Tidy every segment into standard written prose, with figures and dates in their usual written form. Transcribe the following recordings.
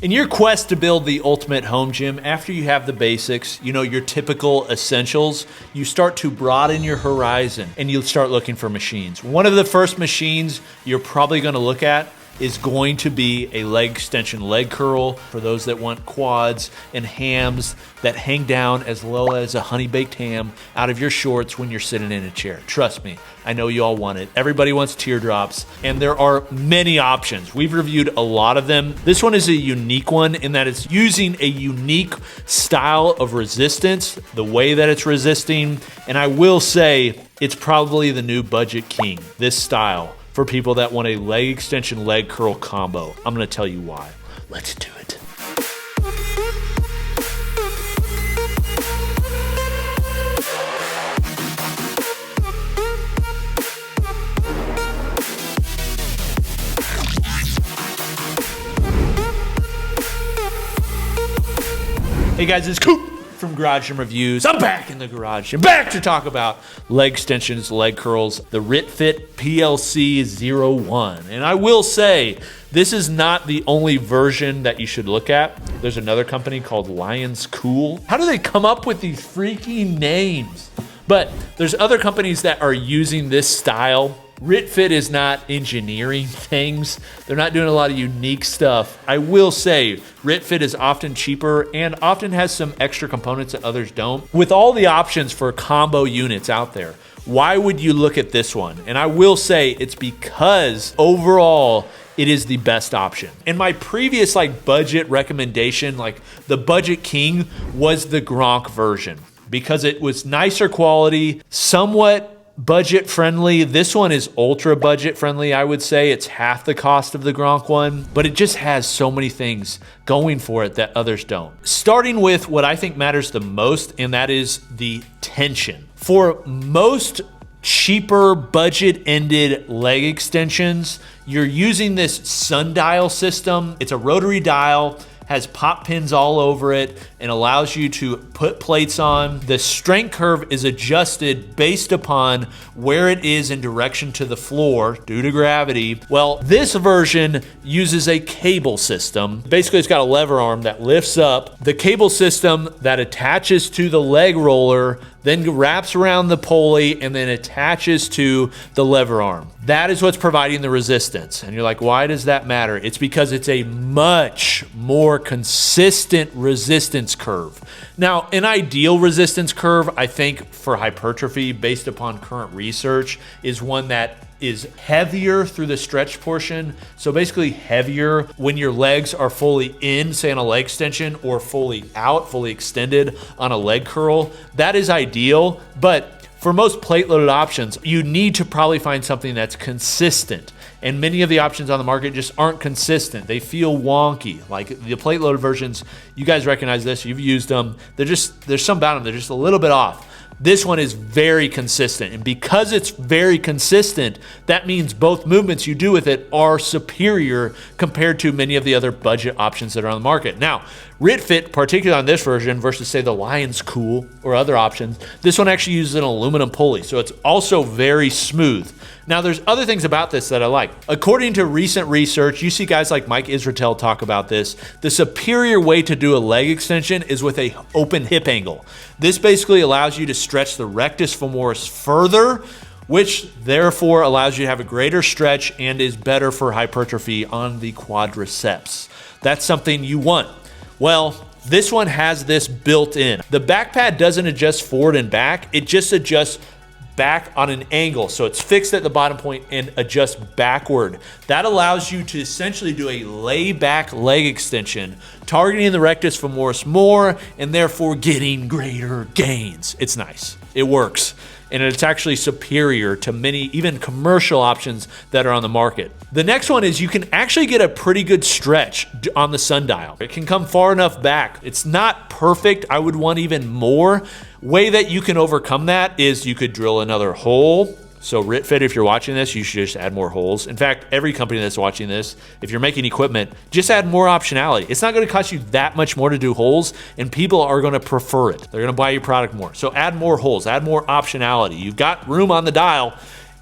In your quest to build the ultimate home gym, after you have the basics, your typical essentials, you start to broaden your horizon and you'll start looking for machines. One of the first machines you're probably going to look at is going to be a leg extension leg curl for those that want quads and hams that hang down as low as a honey baked ham out of your shorts when you're sitting in a chair. Trust me, I know you all want it. Everybody wants teardrops, and there are many options. We've reviewed a lot of them. This one is a unique one in that it's using a unique style of resistance, the way that it's resisting, and I will say it's probably the new budget king, this style, for people that want a leg extension leg curl combo. I'm gonna tell you why. Let's do it. Hey guys, it's Coop from Garage Gym Reviews. I'm back in the garage and back to talk about leg extensions, leg curls, the RitFit PLC 01. And I will say, this is not the only version that you should look at. There's another company called Lions Cool. How do they come up with these freaking names? But there's other companies that are using this style. RitFit is not engineering things. They're not doing a lot of unique stuff. I will say RitFit is often cheaper and often has some extra components that others don't. With all the options for combo units out there, why would you look at this one? And I will say it's because overall, it is the best option. In my previous budget recommendation, the budget king was the Gronk version because it was nicer quality, somewhat budget friendly. This one is ultra budget friendly. I would say it's half the cost of the Gronk one, but it just has so many things going for it that others don't. Starting with what I think matters the most, and that is the tension. For most cheaper budget-ended leg extensions, you're using this sundial system. It's a rotary dial, has pop pins all over it, and allows you to put plates on. The strength curve is adjusted based upon where it is in direction to the floor due to gravity. Well, this version uses a cable system. Basically, it's got a lever arm that lifts up. The cable system that attaches to the leg roller then wraps around the pulley and then attaches to the lever arm. That is what's providing the resistance. And you're like, why does that matter? It's because it's a much more consistent resistance curve. Now, an ideal resistance curve, I think, for hypertrophy, based upon current research, is one that is heavier through the stretch portion. So basically heavier when your legs are fully in, say on a leg extension, or fully out, fully extended on a leg curl. That is ideal, but for most plate-loaded options, you need to probably find something that's consistent. And many of the options on the market just aren't consistent. They feel wonky. Like the plate-loaded versions, you guys recognize this, you've used them. There's some about them, they're just a little bit off. This one is very consistent, and because it's very consistent, that means both movements you do with it are superior compared to many of the other budget options that are on the market. Now, RitFit, particularly on this version versus say the Lions Cool or other options, this one actually uses an aluminum pulley, so it's also very smooth. Now, there's other things about this that I like. According to recent research, you see guys like Mike Israetel talk about this. The superior way to do a leg extension is with an open hip angle. This basically allows you to stretch the rectus femoris further, which therefore allows you to have a greater stretch and is better for hypertrophy on the quadriceps. That's something you want. Well, this one has this built in. The back pad doesn't adjust forward and back, it just adjusts back on an angle. So it's fixed at the bottom point and adjusts backward. That allows you to essentially do a lay back leg extension, targeting the rectus femoris more and therefore getting greater gains. It's nice. It works. And it's actually superior to many, even commercial options that are on the market. The next one is you can actually get a pretty good stretch on the sundial. It can come far enough back. It's not perfect. I would want even more. Way that you can overcome that is you could drill another hole. So RitFit, if you're watching this, you should just add more holes. In fact, every company that's watching this, if you're making equipment, just add more optionality. It's not going to cost you that much more to do holes, and people are going to prefer it. They're going to buy your product more. So add more holes, add more optionality. You've got room on the dial.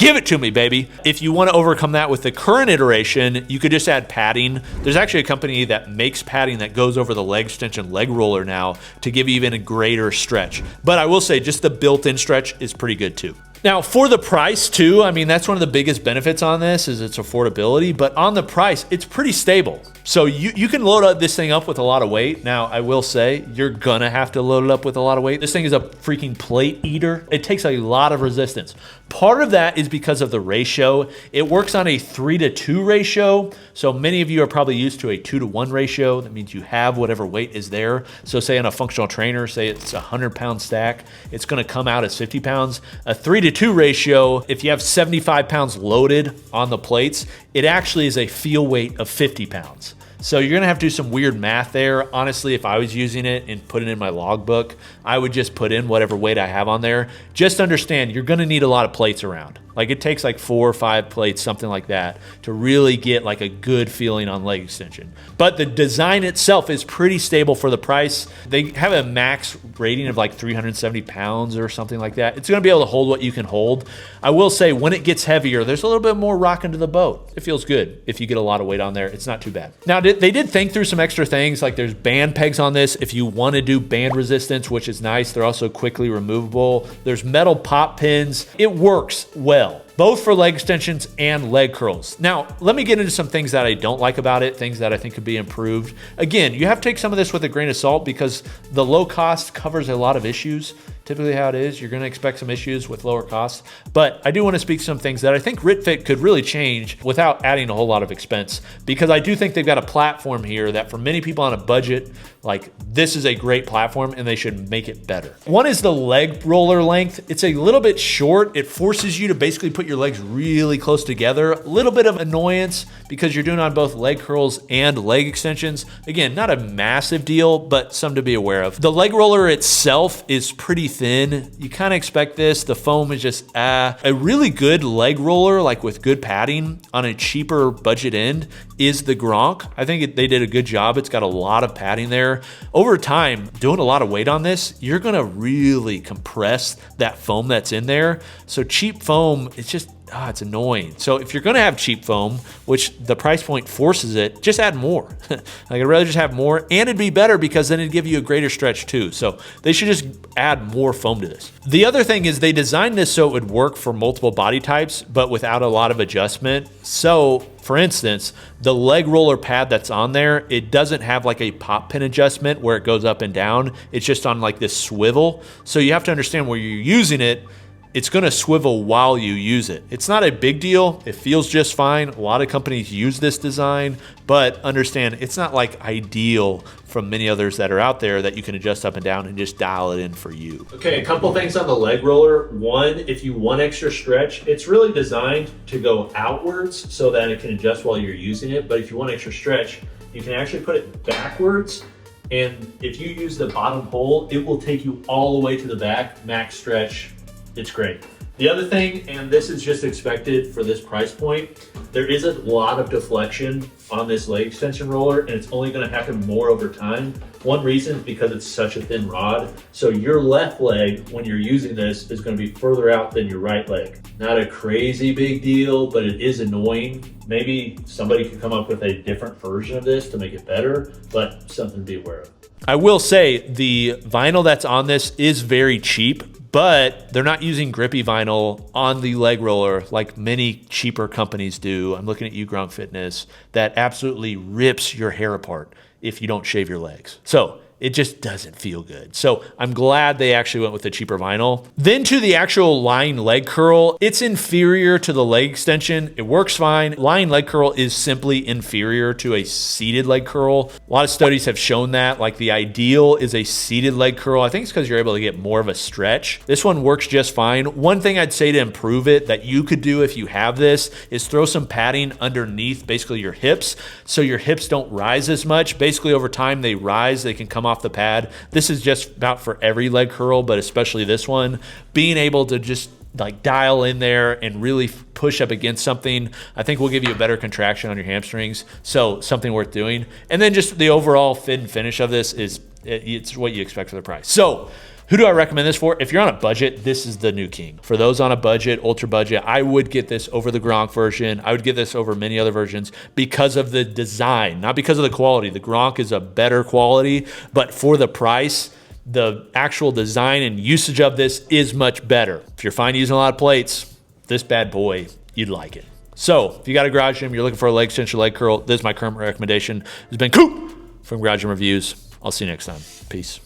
Give it to me, baby. If you want to overcome that with the current iteration, you could just add padding. There's actually a company that makes padding that goes over the leg extension leg roller now to give you even a greater stretch. But I will say just the built-in stretch is pretty good too. Now, for the price too, I mean, that's one of the biggest benefits on this is its affordability, but on the price, it's pretty stable. So you can load up this thing up with a lot of weight. Now, I will say you're gonna have to load it up with a lot of weight. This thing is a freaking plate eater. It takes a lot of resistance. Part of that is because of the ratio. It works on a 3-to-2 ratio. So many of you are probably used to a 2-to-1 ratio. That means you have whatever weight is there. So say on a functional trainer, say it's a 100-pound stack, it's gonna come out as 50 pounds. A 3-to-2 ratio, if you have 75 pounds loaded on the plates, it actually is a feel weight of 50 pounds. So you're gonna have to do some weird math there. Honestly, if I was using it and putting it in my logbook, I would just put in whatever weight I have on there. Just understand, you're gonna need a lot of plates around. Like it takes like 4 or 5 plates, something like that, to really get like a good feeling on leg extension. But the design itself is pretty stable for the price. They have a max rating of like 370 pounds or something like that. It's gonna be able to hold what you can hold. I will say when it gets heavier, there's a little bit more rocking to the boat. It feels good. If you get a lot of weight on there, it's not too bad. Now, they did think through some extra things, like there's band pegs on this if you want to do band resistance, which is nice. They're also quickly removable. There's metal pop pins. It works well, both for leg extensions and leg curls. Now, let me get into some things that I don't like about it, things that I think could be improved. Again, you have to take some of this with a grain of salt because the low cost covers a lot of issues. Typically how it is, you're gonna expect some issues with lower costs, but I do wanna speak to some things that I think RitFit could really change without adding a whole lot of expense, because I do think they've got a platform here that for many people on a budget, like this is a great platform and they should make it better. One is the leg roller length. It's a little bit short. It forces you to basically put your legs really close together. A little bit of annoyance because you're doing on both leg curls and leg extensions. Again, not a massive deal, but some to be aware of. The leg roller itself is pretty thin. You kind of expect this. The foam is just a really good leg roller, like with good padding on a cheaper budget end, is the Gronk. I think they did a good job. It's got a lot of padding there. Over time, doing a lot of weight on this, you're gonna really compress that foam that's in there. So cheap foam, it's just, it's annoying. So if you're gonna have cheap foam, which the price point forces it, just add more. Like I'd rather just have more, and it'd be better because then it'd give you a greater stretch too. So they should just add more foam to this. The other thing is they designed this so it would work for multiple body types, but without a lot of adjustment. So for instance, the leg roller pad that's on there, it doesn't have like a pop pin adjustment where it goes up and down. It's just on like this swivel. So you have to understand where you're using it, it's gonna swivel while you use it. It's not a big deal. It feels just fine. A lot of companies use this design, but understand it's not like ideal from many others that are out there that you can adjust up and down and just dial it in for you. Okay, a couple things on the leg roller. One, if you want extra stretch, it's really designed to go outwards so that it can adjust while you're using it. But if you want extra stretch, you can actually put it backwards. And if you use the bottom hole, it will take you all the way to the back, max stretch. It's great. The other thing, and this is just expected for this price point, there is a lot of deflection on this leg extension roller, and it's only going to happen more over time. One reason is because it's such a thin rod. So your left leg, when you're using this, is going to be further out than your right leg. Not a crazy big deal, but it is annoying. Maybe somebody could come up with a different version of this to make it better, but something to be aware of. I will say the vinyl that's on this is very cheap, but they're not using grippy vinyl on the leg roller like many cheaper companies do. I'm looking at you, Gronk Fitness, that absolutely rips your hair apart if you don't shave your legs. So it just doesn't feel good. So I'm glad they actually went with the cheaper vinyl. Then to the actual lying leg curl, it's inferior to the leg extension. It works fine. Lying leg curl is simply inferior to a seated leg curl. A lot of studies have shown that, like the ideal is a seated leg curl. I think it's because you're able to get more of a stretch. This one works just fine. One thing I'd say to improve it that you could do if you have this is throw some padding underneath basically your hips so your hips don't rise as much. Basically over time they rise, they can come off the pad. This is just about for every leg curl, but especially this one. Being able to just like dial in there and really push up against something, I think will give you a better contraction on your hamstrings. So something worth doing. And then just the overall fit and finish of this is, it's what you expect for the price. So Who do I recommend this for? If you're on a budget, this is the new king. For those on a budget, ultra budget, I would get this over the Gronk version. I would get this over many other versions because of the design, not because of the quality. The Gronk is a better quality, but for the price, the actual design and usage of this is much better. If you're fine using a lot of plates, this bad boy, you'd like it. So if you got a garage gym, you're looking for a leg extension, leg curl, this is my current recommendation. This has been Coop from Garage Gym Reviews. I'll see you next time. Peace.